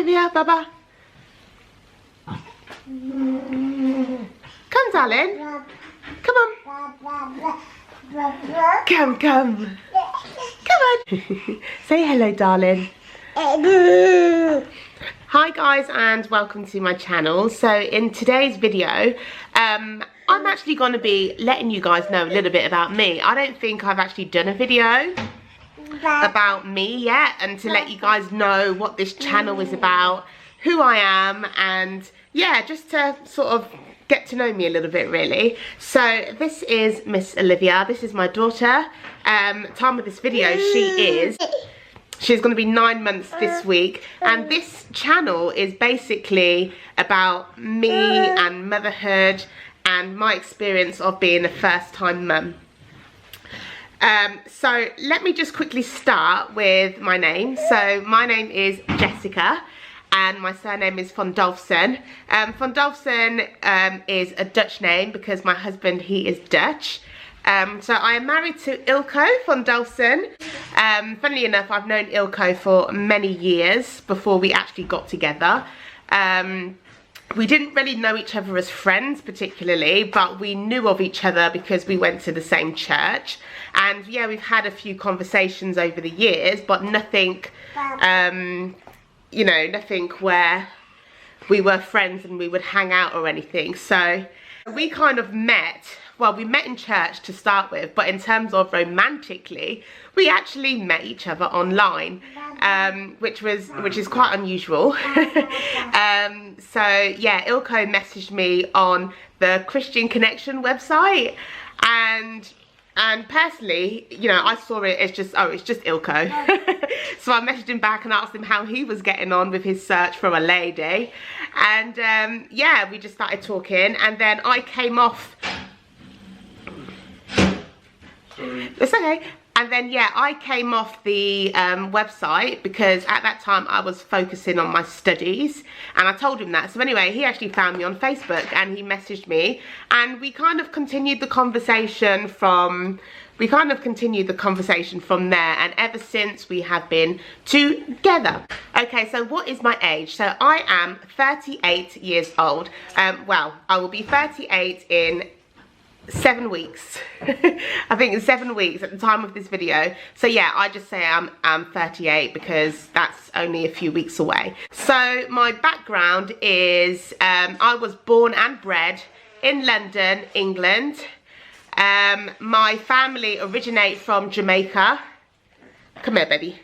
Olivia, Baba. Come, darling. Come on. Come, come. Come on. Say hello, darling. Hi guys, and welcome to my channel. So in today's video, I'm actually going to be letting you guys know a little bit about me. I don't think I've actually done a video about me yet, and to let you guys know what this channel is about, who I am, and yeah, just to sort of get to know me a little bit really. So this is Miss Olivia. This is my daughter. Time of this video, she's going to be 9 months this week, and this channel is basically about me and motherhood and my experience of being a first-time mum. So let me just quickly start with my name. So my name is Jessica, and my surname is Van Dalfsen. Van Dalfsen is a Dutch name because my husband, he is Dutch. So I am married to Ilko Van Dalfsen. Funnily enough, I've known Ilko for many years before we actually got together. We didn't really know each other as friends particularly, but we knew of each other because we went to the same church. And yeah, we've had a few conversations over the years, but nothing, you know, nothing where we were friends and we would hang out or anything. So we kind of met, well, we met in church to start with, but in terms of romantically, we actually met each other online, which is quite unusual. So yeah, Ilko messaged me on the Christian Connection website, and personally, you know, I saw it as just, oh, it's just Ilko. So I messaged him back and asked him how he was getting on with his search for a lady, and yeah, we just started talking, and then I came off. It's okay. And then yeah, I came off the website because at that time I was focusing on my studies, and I told him that. So anyway, he actually found me on Facebook and he messaged me, and we kind of continued the conversation from there, and ever since we have been together. Okay, so what is my age? So I am 38 years old. Well, I will be 38 in 7 weeks. I think it's 7 weeks at the time of this video. So yeah, I just say I'm 38 because that's only a few weeks away. So my background is I was born and bred in London, England. My family originate from Jamaica. Come here, baby.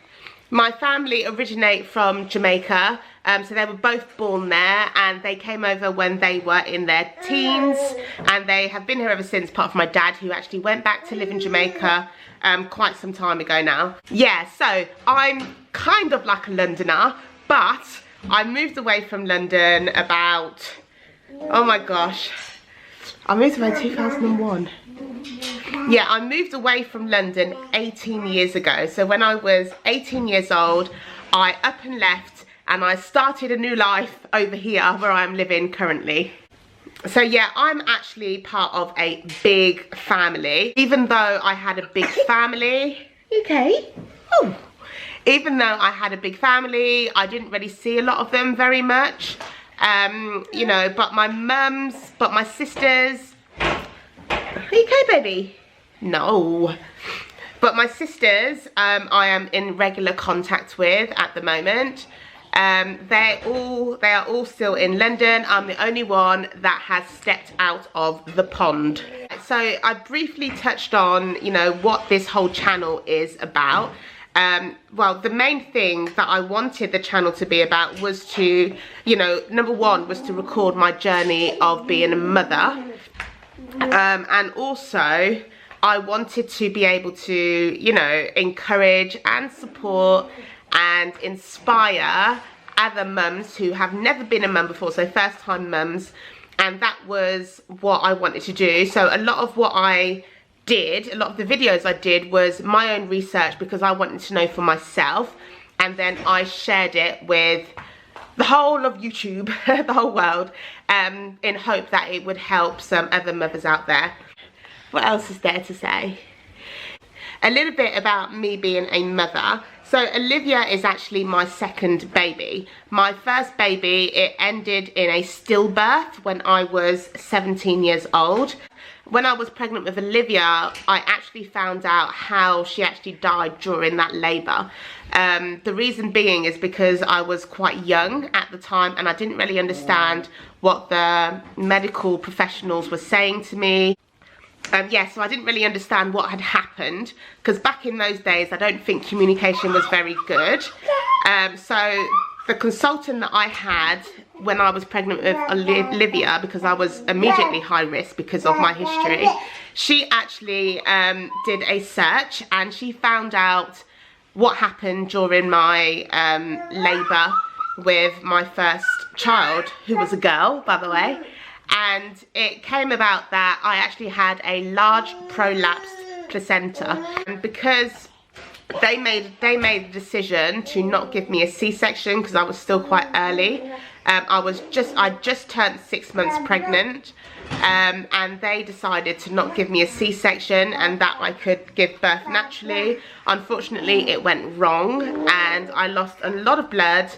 My family originate from Jamaica. So they were both born there, and they came over when they were in their teens, and they have been here ever since, apart from my dad, who actually went back to live in Jamaica quite some time ago now. Yeah, so I'm kind of like a Londoner, but I moved away from London about, oh my gosh, I moved away in 2001. Yeah, I moved away from London 18 years ago. So when I was 18 years old, I up and left, and I started a new life over here where I'm living currently. So yeah, I'm actually part of a big family. Even though I had a big family, okay? Oh. Even though I had a big family, I didn't really see a lot of them very much. You know, but my sisters, are you okay, baby? No. But my sisters, I am in regular contact with at the moment. They are all still in London. I'm the only one that has stepped out of the pond. So I briefly touched on, you know, what this whole channel is about. Well, the main thing that I wanted the channel to be about was to, you know, number one was to record my journey of being a mother. And also I wanted to be able to, you know, encourage and support and inspire other mums who have never been a mum before, so first time mums, and that was what I wanted to do. So a lot of what I did, a lot of the videos I did was my own research because I wanted to know for myself, and then I shared it with the whole of YouTube, the whole world, in hope that it would help some other mothers out there. What else is there to say? A little bit about me being a mother. So Olivia is actually my second baby. My first baby, it ended in a stillbirth when I was 17 years old. When I was pregnant with Olivia, I actually found out how she actually died during that labour. The reason being is because I was quite young at the time and I didn't really understand what the medical professionals were saying to me. Yeah, so I didn't really understand what had happened, because back in those days I don't think communication was very good. So the consultant that I had when I was pregnant with Olivia, because I was immediately high risk because of my history, she actually did a search and she found out what happened during my labour with my first child, who was a girl, by the way. And it came about that I actually had a large prolapsed placenta, and because they made the decision to not give me a C-section because I was still quite early. I just turned 6 months pregnant, and they decided to not give me a C-section and that I could give birth naturally. Unfortunately, it went wrong and I lost a lot of blood,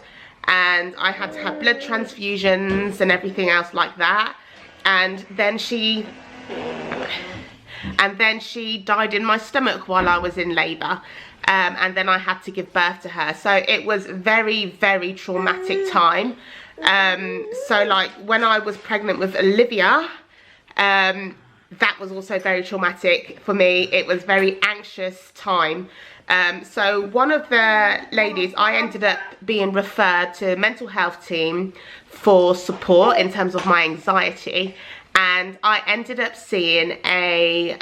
and I had to have blood transfusions and everything else like that. And then she died in my stomach while I was in labour, and then I had to give birth to her. So it was very, very traumatic time. So like when I was pregnant with Olivia, that was also very traumatic for me. It was very anxious time. So one of the ladies, I ended up being referred to a mental health team for support in terms of my anxiety, and I ended up seeing a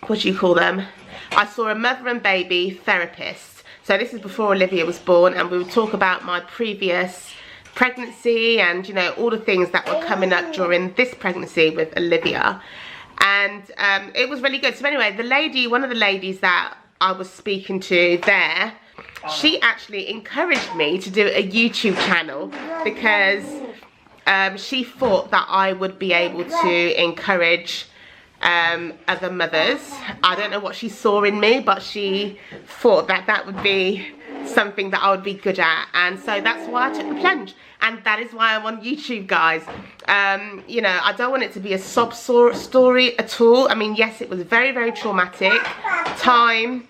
what do you call them? I saw a mother and baby therapist. So this is before Olivia was born, and we would talk about my previous pregnancy and, you know, all the things that were coming up during this pregnancy with Olivia. And it was really good. So anyway, the lady, one of the ladies that I was speaking to there, she actually encouraged me to do a YouTube channel because she thought that I would be able to encourage other mothers. I don't know what she saw in me, but she thought that that would be something that I would be good at, and so that's why I took the plunge, and that is why I'm on YouTube, guys. You know, I don't want it to be a sob story at all. I mean, yes, it was very, very traumatic time.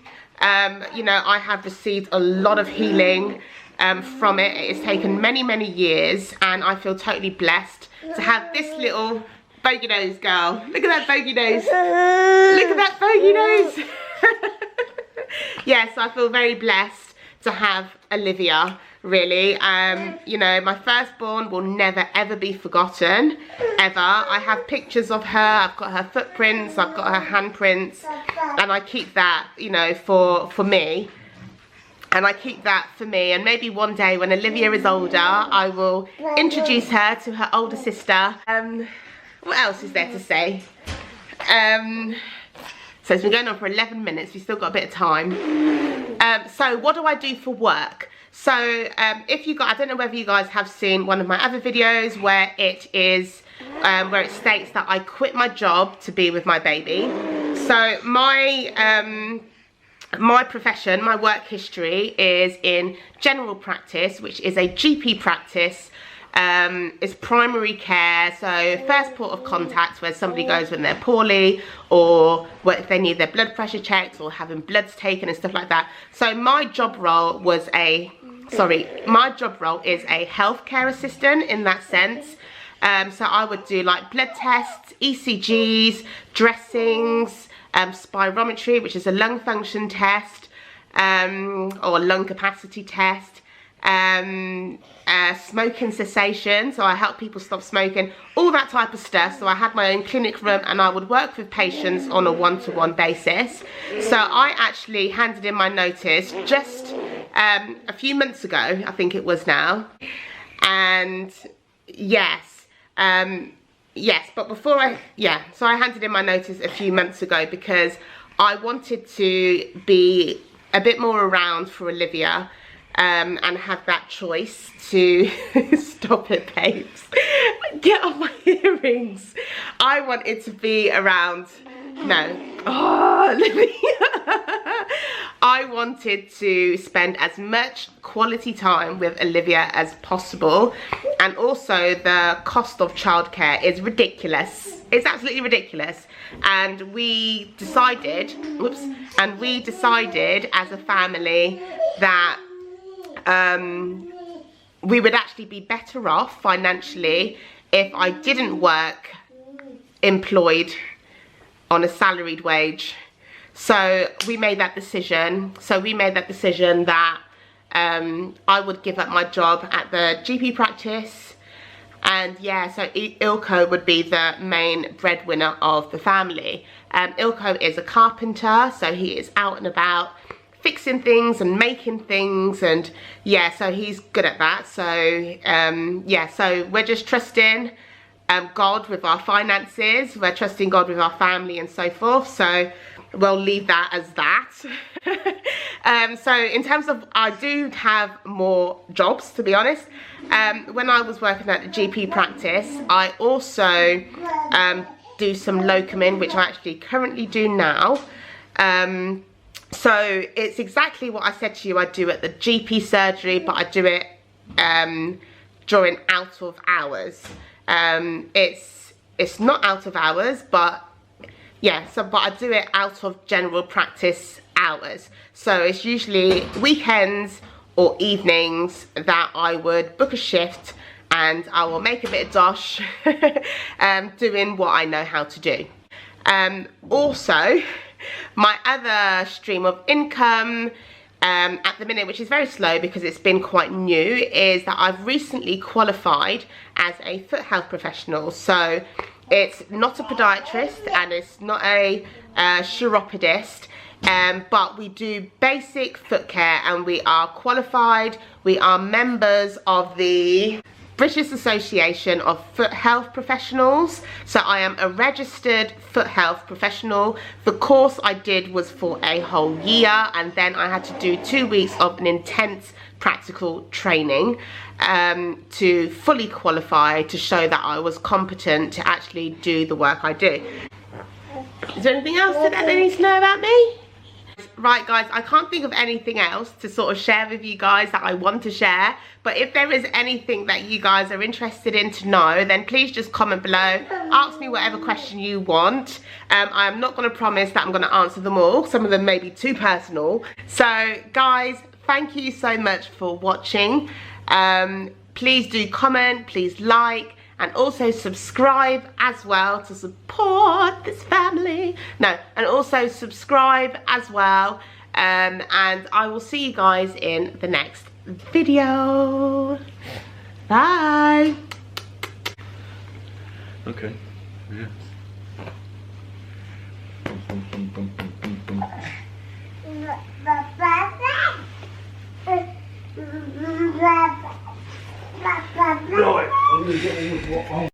You know, I have received a lot of healing from it. It's taken many, many years, and I feel totally blessed to have this little bogey nose girl. Look at that bogey nose. Look at that bogey nose. Yes, I feel very blessed to have Olivia, really. You know, my firstborn will never ever be forgotten, ever. I have pictures of her, I've got her footprints, I've got her handprints, and I keep that, you know, for me. And I keep that for me, and maybe one day when Olivia is older, I will introduce her to her older sister. What else is there to say? So it's been going on for 11 minutes, we've still got a bit of time. So what do I do for work? So if you guys, I don't know whether you guys have seen one of my other videos where it is, where it states that I quit my job to be with my baby. So my, my profession, my work history is in general practice, which is a GP practice. It's primary care, so first port of contact where somebody goes when they're poorly, or if they need their blood pressure checked or having bloods taken and stuff like that. So my job role was my job role is a healthcare assistant in that sense. So I would do like blood tests, ECGs, dressings, spirometry, which is a lung function test, or lung capacity test. Smoking cessation, so I help people stop smoking, all that type of stuff. So I had my own clinic room and I would work with patients on a one-to-one basis. So I actually handed in my notice just a few months ago, I think it was now. And yes, but before so I handed in my notice a few months ago because I wanted to be a bit more around for Olivia. And have that choice to stop it, babes. Get off my earrings. I wanted to be around. No. Oh, Olivia. I wanted to spend as much quality time with Olivia as possible, and also the cost of childcare is ridiculous. It's absolutely ridiculous, and we decided as a family that we would actually be better off financially if I didn't work employed on a salaried wage. So we made that decision. That I would give up my job at the GP practice, and yeah, so Ilko would be the main breadwinner of the family. Ilko is a carpenter, so he is out and about fixing things and making things, and yeah, so he's good at that. So yeah, so we're just trusting God with our finances, we're trusting God with our family and so forth, so we'll leave that as that. So in terms of, I do have more jobs, to be honest. When I was working at the GP practice, I also do some locuming, which I actually currently do now. So it's exactly what I said to you I do at the GP surgery, but I do it during out of hours. It's not out of hours, but yeah, but I do it out of general practice hours. So it's usually weekends or evenings that I would book a shift, and I will make a bit of dosh doing what I know how to do. Also, my other stream of income at the minute, which is very slow because it's been quite new, is that I've recently qualified as a foot health professional. So it's not a podiatrist and it's not a chiropodist, but we do basic foot care, and we are qualified. We are members of the British Association of Foot Health Professionals, so I am a registered foot health professional. The course I did was for a whole year, and then I had to do 2 weeks of an intense practical training to fully qualify, to show that I was competent to actually do the work I do. Is there anything else that they need to know about me? Right guys, I can't think of anything else to sort of share with you guys that I want to share, but if there is anything that you guys are interested in to know, then please just comment below, ask me whatever question you want. I'm not going to promise that I'm going to answer them all, some of them may be too personal. So guys, thank you so much for watching. Please do comment, please like, and also subscribe as well to support this family. No, and also subscribe as well. And I will see you guys in the next video. Bye. Okay. Yeah. Right, I'm gonna get on with what I